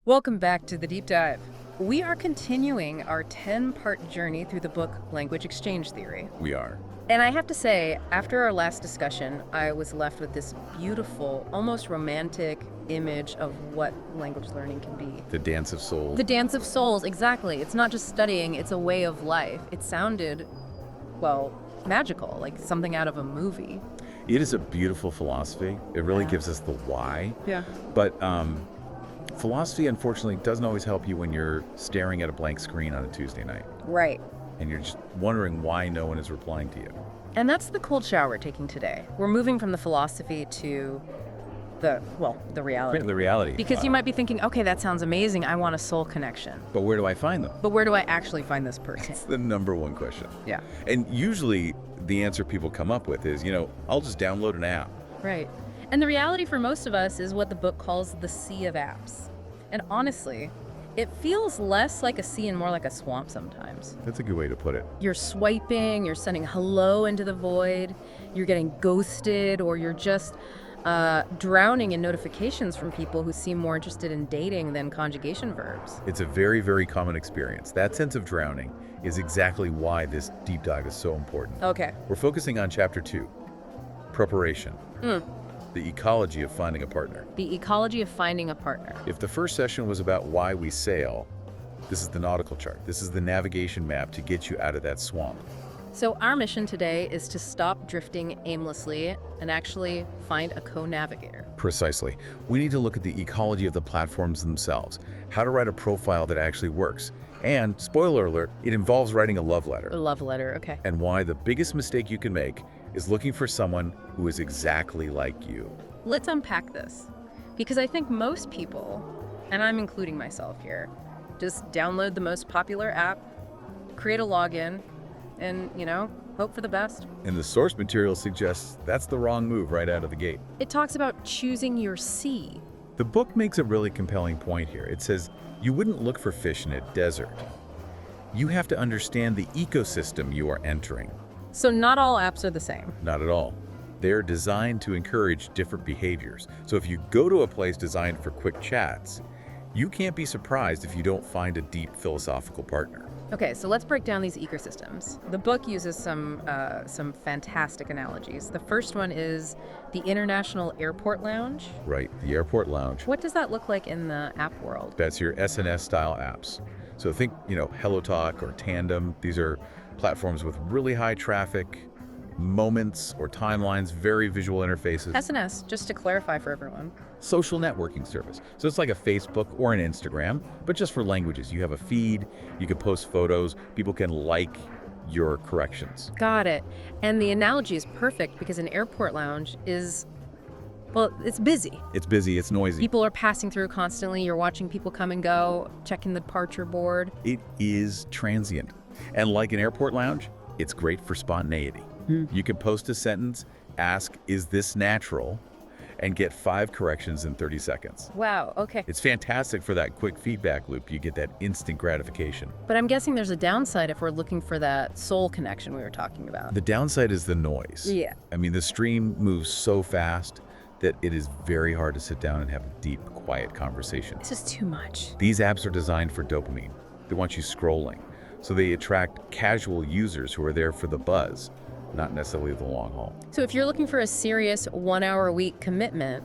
Welcome back to the Deep Dive. We are continuing our 10-part journey through the book Language Exchange Theory. We are. And I have to say, after our last discussion, I was left with this beautiful, almost romantic image of what language learning can be. The dance of souls. The dance of souls, exactly. It's not just studying, it's a way of life. It sounded, well, magical, like something out of a movie. It is a beautiful philosophy. It really gives us the why. Yeah. But philosophy, unfortunately, doesn't always help you when you're staring at a blank screen on a Tuesday night. Right. And you're just wondering why no one is replying to you. And that's the cold shower we're taking today. We're moving from the philosophy to the reality. The reality. Because you might be thinking, okay, that sounds amazing. I want a soul connection. But where do I find them? But where do I actually find this person? It's the number one question. Yeah. And usually the answer people come up with is, I'll just download an app. Right. And the reality for most of us is what the book calls the sea of apps. And honestly, it feels less like a sea and more like a swamp sometimes. That's a good way to put it. You're swiping, you're sending hello into the void, you're getting ghosted, or you're just drowning in notifications from people who seem more interested in dating than conjugation verbs. It's a very, very common experience. That sense of drowning is exactly why this deep dive is so important. Okay. We're focusing on Chapter 2, Preparation. The ecology of finding a partner. The ecology of finding a partner. If the first session was about why we sail, this is the nautical chart. This is the navigation map to get you out of that swamp. So our mission today is to stop drifting aimlessly and actually find a co-navigator. Precisely. We need to look at the ecology of the platforms themselves, how to write a profile that actually works. And, spoiler alert, it involves writing a love letter. A love letter, okay. And why the biggest mistake you can make is looking for someone who is exactly like you. Let's unpack this. Because I think most people, and I'm including myself here, just download the most popular app, create a login, and, hope for the best. And the source material suggests that's the wrong move right out of the gate. It talks about choosing your sea. The book makes a really compelling point here. It says, you wouldn't look for fish in a desert. You have to understand the ecosystem you are entering. So not all apps are the same. Not at all. They're designed to encourage different behaviors. So if you go to a place designed for quick chats, you can't be surprised if you don't find a deep philosophical partner. Okay, so let's break down these ecosystems. The book uses some fantastic analogies. The first one is the International Airport Lounge. Right, the airport lounge. What does that look like in the app world? That's your SNS style apps. So think, HelloTalk or Tandem. These are platforms with really high traffic, moments or timelines, very visual interfaces. SNS, just to clarify for everyone. Social networking service. So it's like a Facebook or an Instagram, but just for languages. You have a feed, you can post photos, people can like your corrections. Got it. And the analogy is perfect because an airport lounge is, well, it's busy. It's busy, it's noisy. People are passing through constantly. You're watching people come and go, checking the departure board. It is transient. And like an airport lounge, it's great for spontaneity. You can post a sentence, ask, is this natural? And get 5 corrections in 30 seconds. Wow, okay. It's fantastic for that quick feedback loop. You get that instant gratification. But I'm guessing there's a downside if we're looking for that soul connection we were talking about. The downside is the noise. Yeah. I mean, the stream moves so fast that it is very hard to sit down and have a deep, quiet conversation. This is too much. These apps are designed for dopamine. They want you scrolling. So they attract casual users who are there for the buzz, not necessarily the long haul. So if you're looking for a serious 1-hour-a-week commitment,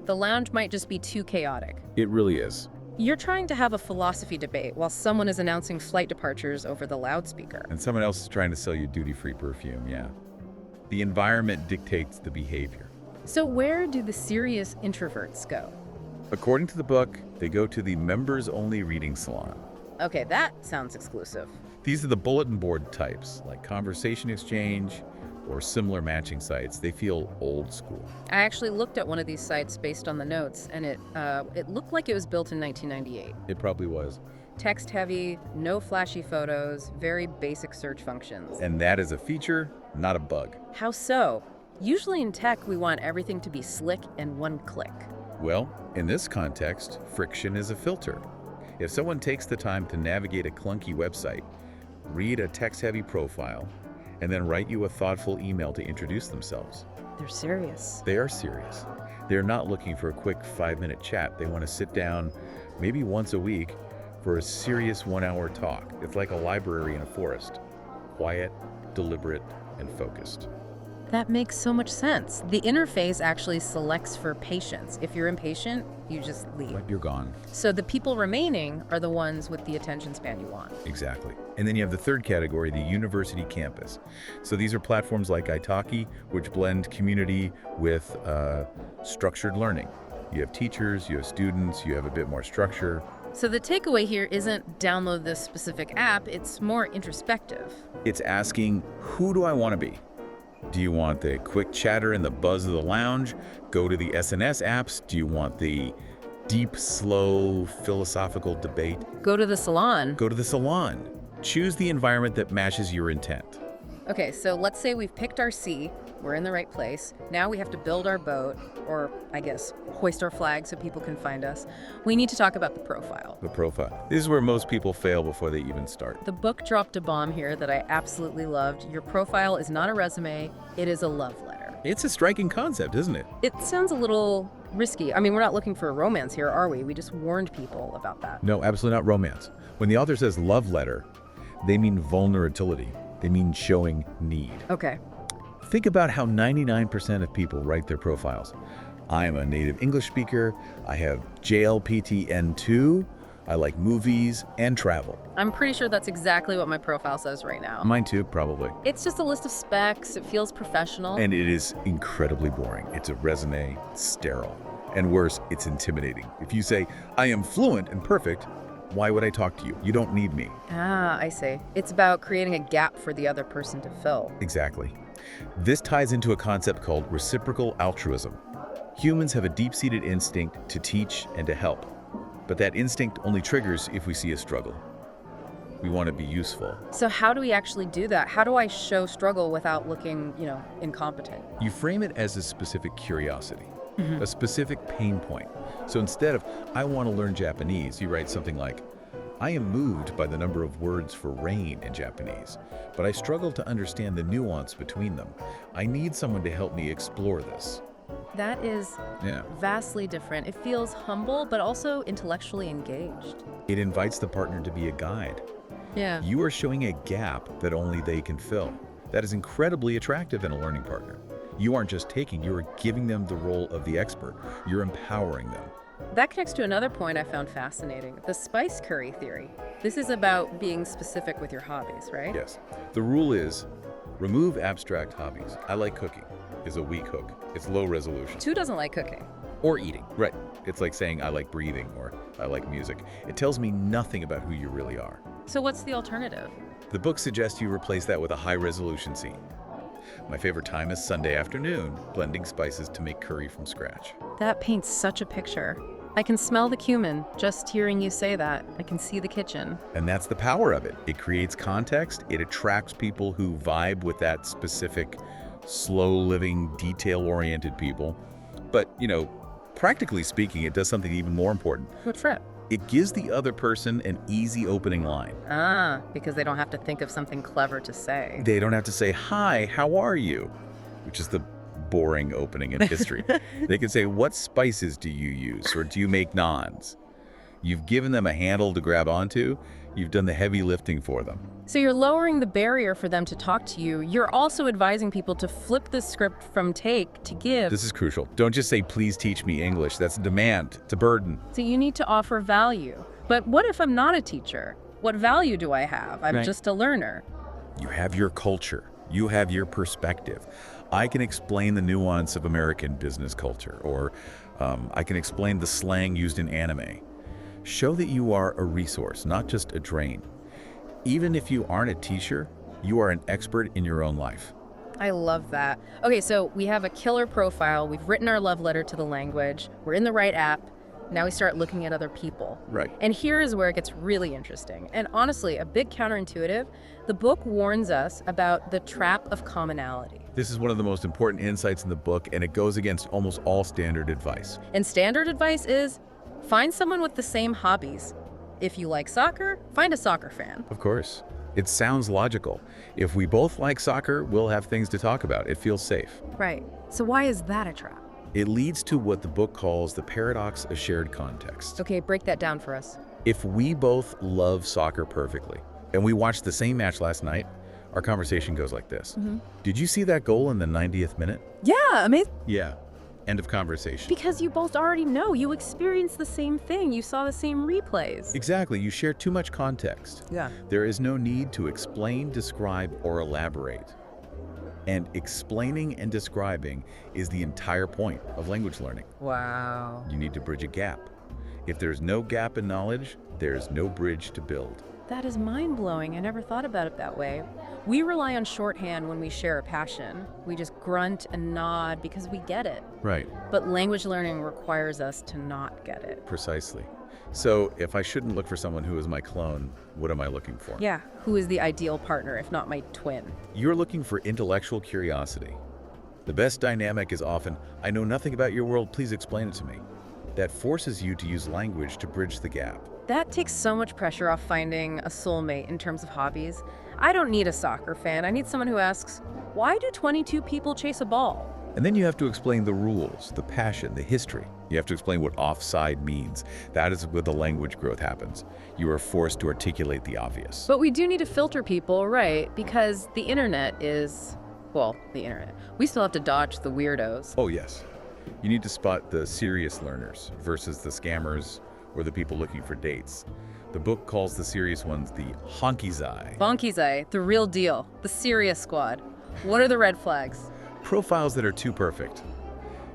the lounge might just be too chaotic. It really is. You're trying to have a philosophy debate while someone is announcing flight departures over the loudspeaker. And someone else is trying to sell you duty-free perfume, yeah. The environment dictates the behavior. So where do the serious introverts go? According to the book, they go to the members-only reading salon. Okay, that sounds exclusive. These are the bulletin board types, like Conversation Exchange or similar matching sites. They feel old school. I actually looked at one of these sites based on the notes, and it looked like it was built in 1998. It probably was. Text heavy, no flashy photos, very basic search functions. And that is a feature, not a bug. How so? Usually in tech, we want everything to be slick and one click. Well, in this context, friction is a filter. If someone takes the time to navigate a clunky website, read a text-heavy profile, and then write you a thoughtful email to introduce themselves, They're serious. they are serious. They're not looking for a quick 5-minute chat. They want to sit down, maybe once a week, for a serious 1-hour talk. It's like a library in a forest. Quiet, deliberate, and focused. That makes so much sense. The interface actually selects for patience. If you're impatient, you just leave. But you're gone. So the people remaining are the ones with the attention span you want. Exactly. And then you have the third category, the university campus. So these are platforms like Italki, which blend community with structured learning. You have teachers, you have students, you have a bit more structure. So the takeaway here isn't download this specific app, it's more introspective. It's asking, who do I want to be? Do you want the quick chatter and the buzz of the lounge? Go to the SNS apps. Do you want the deep, slow, philosophical debate? Go to the salon. Go to the salon. Choose the environment that matches your intent. Okay, so let's say we've picked our sea, we're in the right place. Now we have to build our boat, or I guess hoist our flag so people can find us. We need to talk about the profile. The profile. This is where most people fail before they even start. The book dropped a bomb here that I absolutely loved. Your profile is not a resume, it is a love letter. It's a striking concept, isn't it? It sounds a little risky. I mean, we're not looking for a romance here, are we? We just warned people about that. No, absolutely not romance. When the author says love letter, they mean vulnerability. They mean showing need. Okay. Think about how 99% of people write their profiles. I am a native English speaker. I have JLPTN2. I like movies and travel. I'm pretty sure that's exactly what my profile says right now. Mine too, probably. It's just a list of specs. It feels professional. And it is incredibly boring. It's a resume, sterile. And worse, it's intimidating. If you say, I am fluent and perfect, why would I talk to you? You don't need me. Ah, I see. It's about creating a gap for the other person to fill. Exactly. This ties into a concept called reciprocal altruism. Humans have a deep-seated instinct to teach and to help, but that instinct only triggers if we see a struggle. We want to be useful. So how do we actually do that? How do I show struggle without looking, incompetent? You frame it as a specific curiosity, a specific pain point. So instead of, I want to learn Japanese, you write something like, I am moved by the number of words for rain in Japanese, but I struggle to understand the nuance between them. I need someone to help me explore this. That is vastly different. It feels humble, but also intellectually engaged. It invites the partner to be a guide. Yeah. You are showing a gap that only they can fill. That is incredibly attractive in a learning partner. You aren't just taking, you are giving them the role of the expert. You're empowering them. That connects to another point I found fascinating, the spice curry theory. This is about being specific with your hobbies, right? Yes. The rule is, remove abstract hobbies. I like cooking is a weak hook. It's low resolution. Who doesn't like cooking? Or eating. Right. It's like saying I like breathing or I like music. It tells me nothing about who you really are. So what's the alternative? The book suggests you replace that with a high-resolution scene. My favorite time is Sunday afternoon, blending spices to make curry from scratch. That paints such a picture. I can smell the cumin. Just hearing you say that, I can see the kitchen. And that's the power of it. It creates context. It attracts people who vibe with that specific, slow-living, detail-oriented people. But, practically speaking, it does something even more important. What's that? It gives the other person an easy opening line. Ah, because they don't have to think of something clever to say. They don't have to say, hi, how are you? Which is the boring opening in history. They can say, what spices do you use? Or do you make naans? You've given them a handle to grab onto. You've done the heavy lifting for them. So you're lowering the barrier for them to talk to you. You're also advising people to flip the script from take to give. This is crucial. Don't just say, please teach me English. That's a demand. It's a burden. So you need to offer value. But what if I'm not a teacher? What value do I have? I'm just a learner. You have your culture. You have your perspective. I can explain the nuance of American business culture, or I can explain the slang used in anime. Show that you are a resource, not just a drain. Even if you aren't a teacher, you are an expert in your own life. I love that. Okay, so we have a killer profile. We've written our love letter to the language. We're in the right app. Now we start looking at other people. Right. And here is where it gets really interesting. And honestly, a bit counterintuitive. The book warns us about the trap of commonality. This is one of the most important insights in the book, and it goes against almost all standard advice. And standard advice is find someone with the same hobbies. If you like soccer, find a soccer fan. Of course. It sounds logical. If we both like soccer, we'll have things to talk about. It feels safe. Right. So why is that a trap? It leads to what the book calls the paradox of shared context. Okay, break that down for us. If we both love soccer perfectly, and we watched the same match last night, our conversation goes like this. Did you see that goal in the 90th minute? Yeah, amazing. Yeah. End of conversation. Because you both already know. You experienced the same thing. You saw the same replays. Exactly. You share too much context. Yeah. There is no need to explain, describe, or elaborate. And explaining and describing is the entire point of language learning. Wow. You need to bridge a gap. If there's no gap in knowledge, there's no bridge to build. That is mind-blowing. I never thought about it that way. We rely on shorthand when we share a passion. We just grunt and nod because we get it. Right. But language learning requires us to not get it. Precisely. So if I shouldn't look for someone who is my clone, what am I looking for? Yeah, who is the ideal partner if not my twin? You're looking for intellectual curiosity. The best dynamic is often, I know nothing about your world, please explain it to me. That forces you to use language to bridge the gap. That takes so much pressure off finding a soulmate in terms of hobbies. I don't need a soccer fan. I need someone who asks, why do 22 people chase a ball? And then you have to explain the rules, the passion, the history. You have to explain what offside means. That is where the language growth happens. You are forced to articulate the obvious. But we do need to filter people, right? Because the internet is, well, the internet. We still have to dodge the weirdos. Oh, yes. You need to spot the serious learners versus the scammers or the people looking for dates. The book calls the serious ones the honkizai. Bonkizai, the real deal, the serious squad. What are the red flags? Profiles that are too perfect.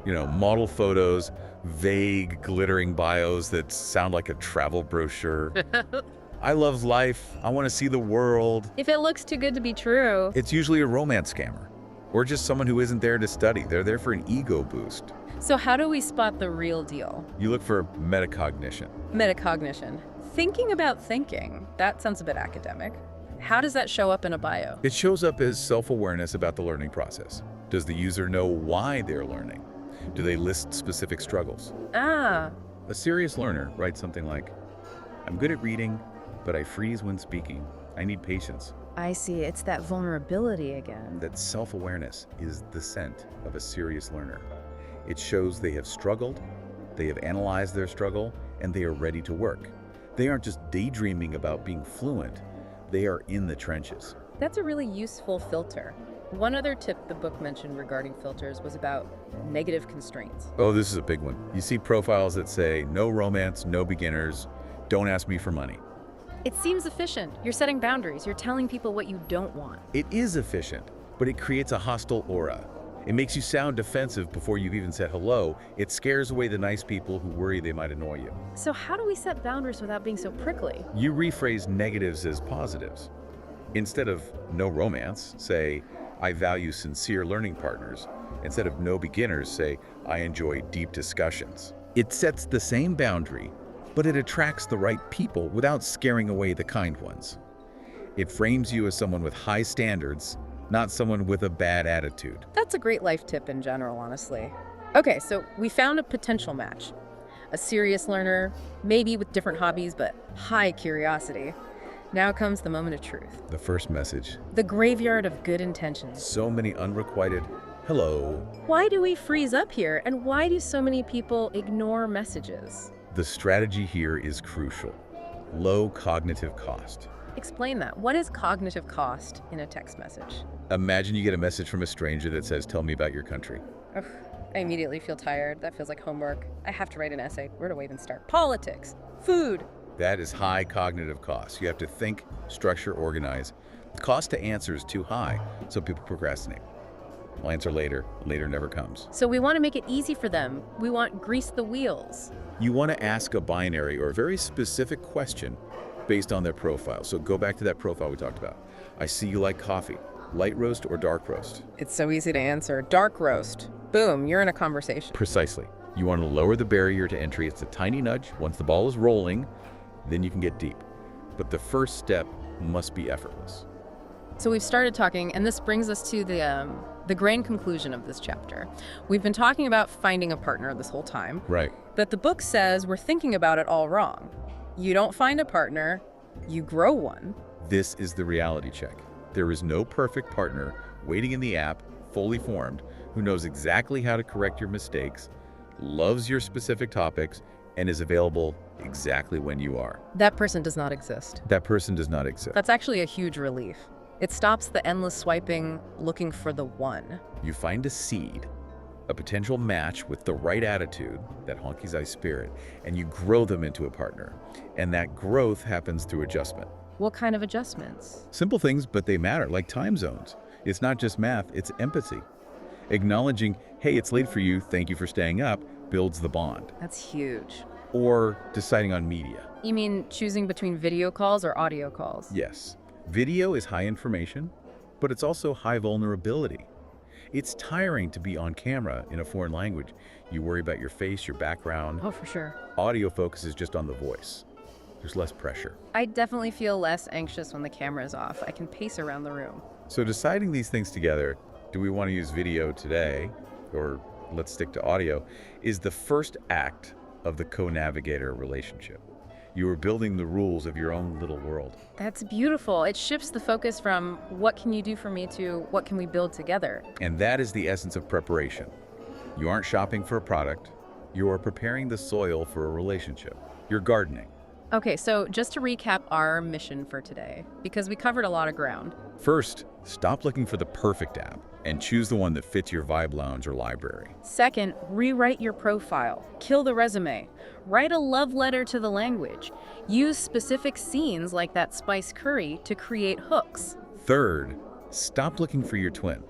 You know, model photos, vague, glittering bios that sound like a travel brochure. I love life. I want to see the world. If it looks too good to be true. It's usually a romance scammer or just someone who isn't there to study. They're there for an ego boost. So how do we spot the real deal? You look for metacognition. Metacognition. Thinking about thinking. That sounds a bit academic. How does that show up in a bio? It shows up as self-awareness about the learning process. Does the user know why they're learning? Do they list specific struggles? Ah, A serious learner writes something like, I'm good at reading, but I freeze when speaking. I need patience. I see. It's that vulnerability again. That self-awareness is the scent of a serious learner. It shows they have struggled, they have analyzed their struggle, and they are ready to work. They aren't just daydreaming about being fluent, they are in the trenches. That's a really useful filter. One other tip the book mentioned regarding filters was about negative constraints. Oh, this is a big one. You see profiles that say, no romance, no beginners, don't ask me for money. It seems efficient. You're setting boundaries. You're telling people what you don't want. It is efficient, but it creates a hostile aura. It makes you sound defensive before you've even said hello. It scares away the nice people who worry they might annoy you. So how do we set boundaries without being so prickly? You rephrase negatives as positives. Instead of no romance, say, I value sincere learning partners. Instead of no beginners, say, I enjoy deep discussions. It sets the same boundary, but it attracts the right people without scaring away the kind ones. It frames you as someone with high standards, not someone with a bad attitude. That's a great life tip in general, honestly. Okay, so we found a potential match. A serious learner, maybe with different hobbies, but high curiosity. Now comes the moment of truth. The first message. The graveyard of good intentions. So many unrequited hello. Why do we freeze up here, and why do so many people ignore messages? The strategy here is crucial. Low cognitive cost. Explain that. What is cognitive cost in a text message? Imagine you get a message from a stranger that says, tell me about your country. Ugh, I immediately feel tired. That feels like homework. I have to write an essay. Where do I even start? Politics, food. That is high cognitive cost. You have to think, structure, organize. The cost to answer is too high, so people procrastinate. I'll answer later. Later never comes. So we want to make it easy for them. We want grease the wheels. You want to ask a binary or a very specific question based on their profile. So go back to that profile we talked about. I see you like coffee. Light roast or dark roast? It's so easy to answer. Dark roast. Boom, you're in a conversation. Precisely. You want to lower the barrier to entry. It's a tiny nudge. Once the ball is rolling, then you can get deep. But the first step must be effortless. So we've started talking, and this brings us to the grand conclusion of this chapter. We've been talking about finding a partner this whole time. Right. But the book says we're thinking about it all wrong. You don't find a partner, you grow one. This is the reality check. There is no perfect partner waiting in the app, fully formed, who knows exactly how to correct your mistakes, loves your specific topics, and is available exactly when you are. That person does not exist. That person does not exist. That's actually a huge relief. It stops the endless swiping looking for the one. You find a seed, a potential match with the right attitude, that honky-eye spirit, and you grow them into a partner. And that growth happens through adjustment. What kind of adjustments? Simple things, but they matter, like time zones. It's not just math, it's empathy. Acknowledging, hey, it's late for you, thank you for staying up, builds the bond. That's huge. Or deciding on media. You mean choosing between video calls or audio calls? Yes, video is high information, but it's also high vulnerability. It's tiring to be on camera in a foreign language. You worry about your face, your background. Oh, for sure. Audio focuses just on the voice. There's less pressure. I definitely feel less anxious when the camera is off. I can pace around the room. So deciding these things together, do we want to use video today, or let's stick to audio, is the first act of the co-navigator relationship. You are building the rules of your own little world. That's beautiful. It shifts the focus from what can you do for me to what can we build together. And that is the essence of preparation. You aren't shopping for a product. You are preparing the soil for a relationship. You're gardening. Okay, so just to recap our mission for today, because we covered a lot of ground. First, stop looking for the perfect app and choose the one that fits your vibe lounge or library. Second, rewrite your profile. Kill the resume. Write a love letter to the language. Use specific scenes like that spice curry to create hooks. Third, stop looking for your twin.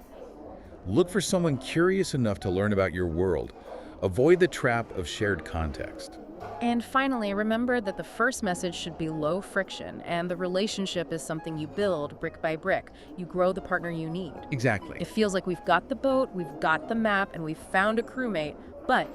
Look for someone curious enough to learn about your world. Avoid the trap of shared context. And finally, remember that the first message should be low friction, and the relationship is something you build brick by brick. You grow the partner you need. Exactly. It feels like we've got the boat, we've got the map, and we've found a crewmate. But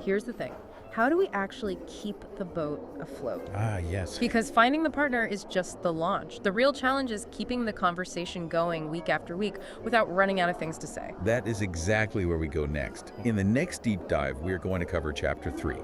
here's the thing. How do we actually keep the boat afloat? Ah, yes. Because finding the partner is just the launch. The real challenge is keeping the conversation going week after week without running out of things to say. That is exactly where we go next. In the next deep dive, we are going to cover Chapter 3,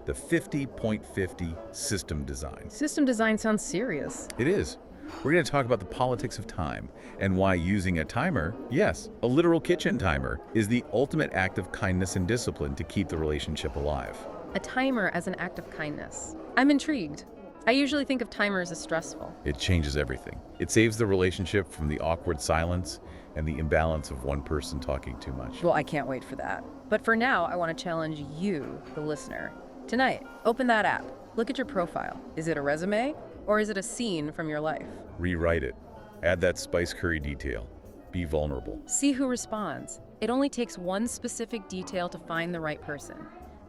the 50.50 system design. System design sounds serious. It is. We're going to talk about the politics of time and why using a timer, yes, a literal kitchen timer, is the ultimate act of kindness and discipline to keep the relationship alive. A timer as an act of kindness. I'm intrigued. I usually think of timers as stressful. It changes everything. It saves the relationship from the awkward silence and the imbalance of one person talking too much. Well, I can't wait for that. But for now, I want to challenge you, the listener. Tonight, open that app. Look at your profile. Is it a resume or is it a scene from your life? Rewrite it. Add that spice curry detail. Be vulnerable. See who responds. It only takes one specific detail to find the right person.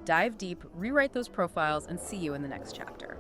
Dive deep, rewrite those profiles, and see you in the next chapter.